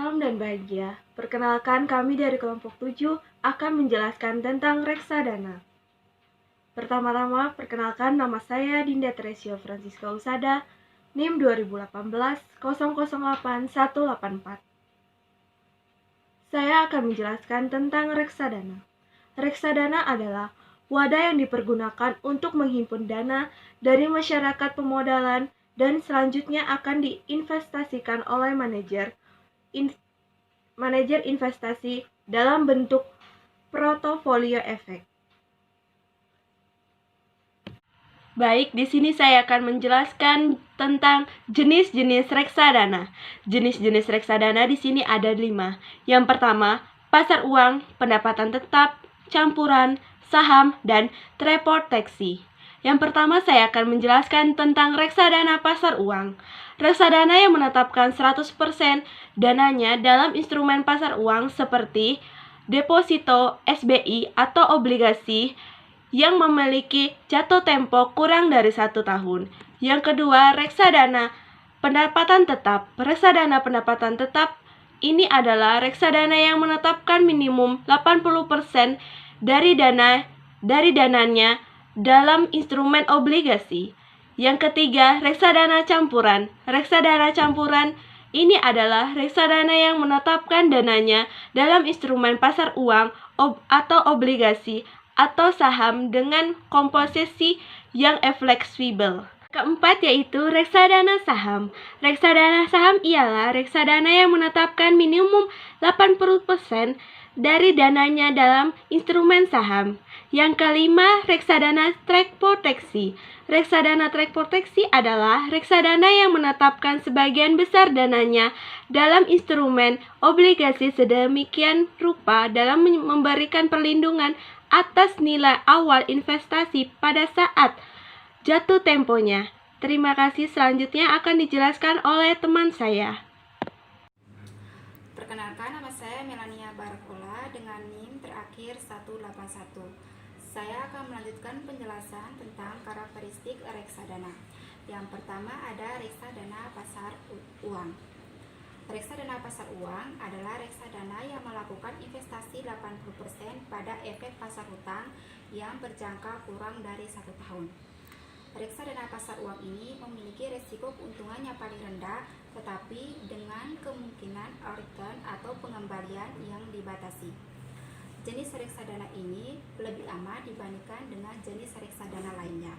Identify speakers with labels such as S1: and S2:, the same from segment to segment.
S1: Salam dan bahagia. Perkenalkan, kami dari kelompok 7 akan menjelaskan tentang reksadana. Pertama-tama, perkenalkan nama saya Dinda Teresio Francisca Usada, NIM 2018 008 184. Saya akan menjelaskan tentang reksadana. Reksadana adalah wadah yang dipergunakan untuk menghimpun dana dari masyarakat pemodalan dan selanjutnya akan diinvestasikan oleh manajer investasi dalam bentuk portofolio efek. Baik, di sini saya akan menjelaskan tentang jenis-jenis reksadana. Jenis-jenis reksadana di sini ada 5. Yang pertama, pasar uang, pendapatan tetap, campuran, saham, dan terproteksi. Yang pertama saya akan menjelaskan tentang reksadana pasar uang. Reksadana yang menetapkan 100% dananya dalam instrumen pasar uang seperti deposito, SBI, atau obligasi yang memiliki jatuh tempo kurang dari 1 tahun. Yang kedua, reksadana pendapatan tetap. Reksadana pendapatan tetap ini adalah reksadana yang menetapkan minimum 80% dari dananya dalam instrumen obligasi. Yang ketiga, reksadana campuran. Reksadana campuran ini adalah reksadana yang menetapkan dananya dalam instrumen pasar uang atau obligasi atau saham dengan komposisi yang fleksibel. Keempat yaitu reksadana saham. Reksadana saham ialah reksadana yang menetapkan minimum 80% dari dananya dalam instrumen saham. Yang kelima, reksadana terproteksi. Reksadana terproteksi adalah reksadana yang menetapkan sebagian besar dananya dalam instrumen obligasi sedemikian rupa dalam memberikan perlindungan atas nilai awal investasi pada saat jatuh temponya. Terima kasih, selanjutnya akan dijelaskan oleh teman saya.
S2: Perkenalkan, nama saya Melania Barakola dengan NIM terakhir 181. Saya akan melanjutkan penjelasan tentang karakteristik reksadana. Yang pertama ada reksadana pasar uang. Reksadana pasar uang adalah reksadana yang melakukan investasi 80% pada efek pasar hutang yang berjangka kurang dari 1 tahun. Reksadana pasar uang ini memiliki risiko keuntungan yang paling rendah, tetapi dengan kemungkinan return atau pengembalian yang dibatasi. Jenis reksadana ini lebih aman dibandingkan dengan jenis reksadana lainnya.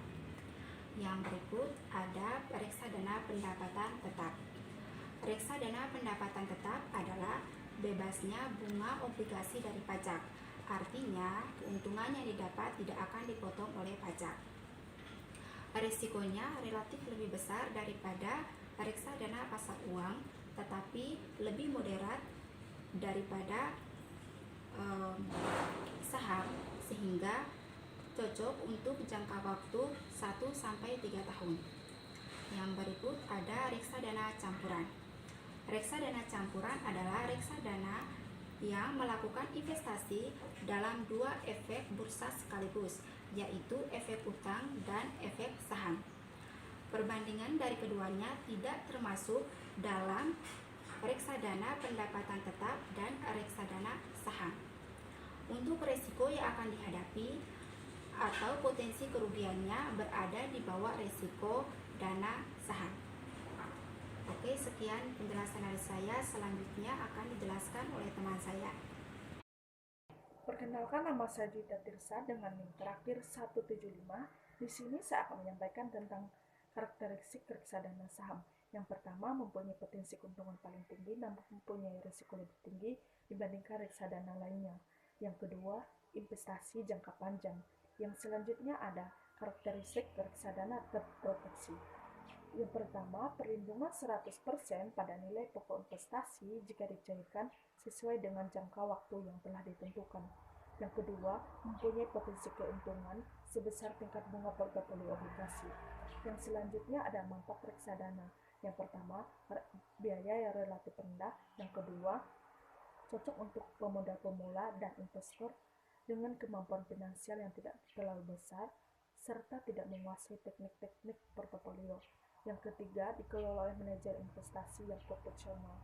S2: Yang berikut ada reksadana pendapatan tetap. Reksadana pendapatan tetap adalah bebasnya bunga obligasi dari pajak. Artinya, keuntungan yang didapat tidak akan dipotong oleh pajak. Risikonya relatif lebih besar daripada reksadana pasar uang, tetapi lebih moderat daripada saham, sehingga cocok untuk jangka waktu 1-3 tahun. Yang berikut ada reksadana campuran. Reksadana campuran adalah reksadana yang melakukan investasi dalam 2 efek bursa sekaligus, yaitu efek utang dan efek saham. Perbandingan dari keduanya tidak termasuk dalam reksadana pendapatan tetap dan reksadana saham. Untuk risiko yang akan dihadapi atau potensi kerugiannya berada di bawah risiko dana saham. Oke, sekian penjelasan dari saya. Selanjutnya akan dijelaskan oleh teman saya.
S3: Perkenalkan, nama saya Dinda Tirsa dengan NIM terakhir 175. Di sini saya akan menyampaikan tentang karakteristik reksadana saham. Yang pertama, mempunyai potensi keuntungan paling tinggi namun mempunyai risiko lebih tinggi dibandingkan reksadana lainnya. Yang kedua, investasi jangka panjang. Yang selanjutnya ada karakteristik reksadana terproteksi. Yang pertama, perlindungan 100% pada nilai pokok investasi jika dicairkan sesuai dengan jangka waktu yang telah ditentukan. Yang kedua, mempunyai potensi keuntungan sebesar tingkat bunga portofolio obligasi. Yang selanjutnya ada manfaat reksadana. Yang pertama, biaya yang relatif rendah. Yang kedua, cocok untuk pemodal pemula dan investor dengan kemampuan finansial yang tidak terlalu besar, serta tidak menguasai teknik-teknik portofolio. Yang ketiga, dikelola oleh manajer investasi yang profesional.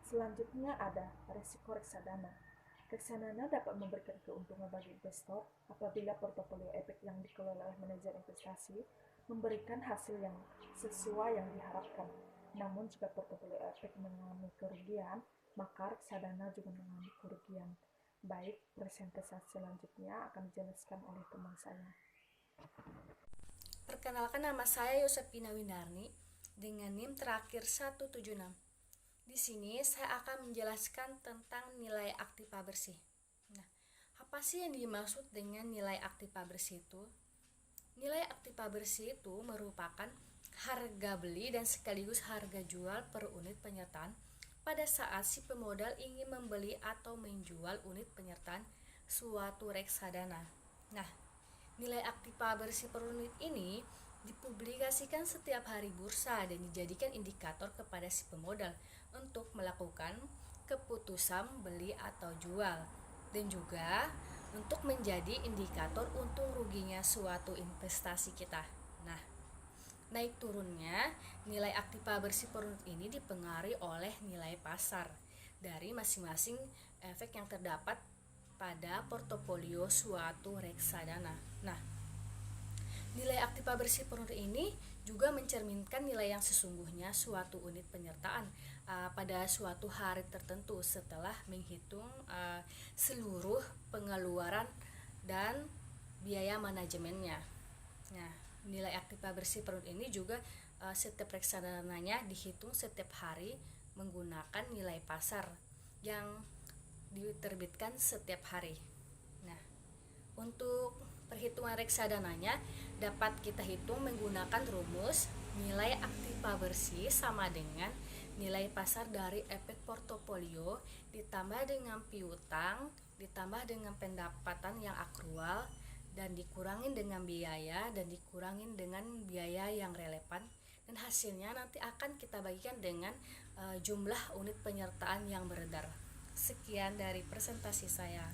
S3: Selanjutnya ada resiko reksadana. Reksadana dapat memberikan keuntungan bagi investor apabila portofolio efek yang dikelola oleh manajer investasi memberikan hasil yang sesuai yang diharapkan. Namun jika portofolio efek mengalami kerugian, maka reksadana juga mengalami kerugian. Baik, presentasi selanjutnya akan dijelaskan oleh teman saya.
S4: Perkenalkan, nama saya Yosepina Windarni dengan NIM terakhir 176. Di sini saya akan menjelaskan tentang nilai aktiva bersih. Nah, apa sih yang dimaksud dengan nilai aktiva bersih itu? Nilai aktiva bersih itu merupakan harga beli dan sekaligus harga jual per unit penyertaan pada saat si pemodal ingin membeli atau menjual unit penyertaan suatu reksadana. Nah, nilai aktiva bersih per unit ini dipublikasikan setiap hari bursa dan dijadikan indikator kepada si pemodal untuk melakukan keputusan beli atau jual, dan juga untuk menjadi indikator untung ruginya suatu investasi kita. Nah, naik turunnya nilai aktiva bersih per unit ini dipengaruhi oleh nilai pasar dari masing-masing efek yang terdapat pada portofolio suatu reksadana. Nah, nilai aktiva bersih per unit ini juga mencerminkan nilai yang sesungguhnya suatu unit penyertaan pada suatu hari tertentu setelah menghitung seluruh pengeluaran dan biaya manajemennya. Nah, nilai aktiva bersih per unit ini juga setiap reksadananya dihitung setiap hari menggunakan nilai pasar yang diterbitkan setiap hari. Nah, untuk perhitungan reksadananya dapat kita hitung menggunakan rumus nilai aktiva bersih sama dengan nilai pasar dari efek portofolio ditambah dengan piutang ditambah dengan pendapatan yang akrual dan dikurangin dengan biaya dan dikurangin dengan biaya yang relevan, dan hasilnya nanti akan kita bagikan dengan jumlah unit penyertaan yang beredar. Sekian dari presentasi saya.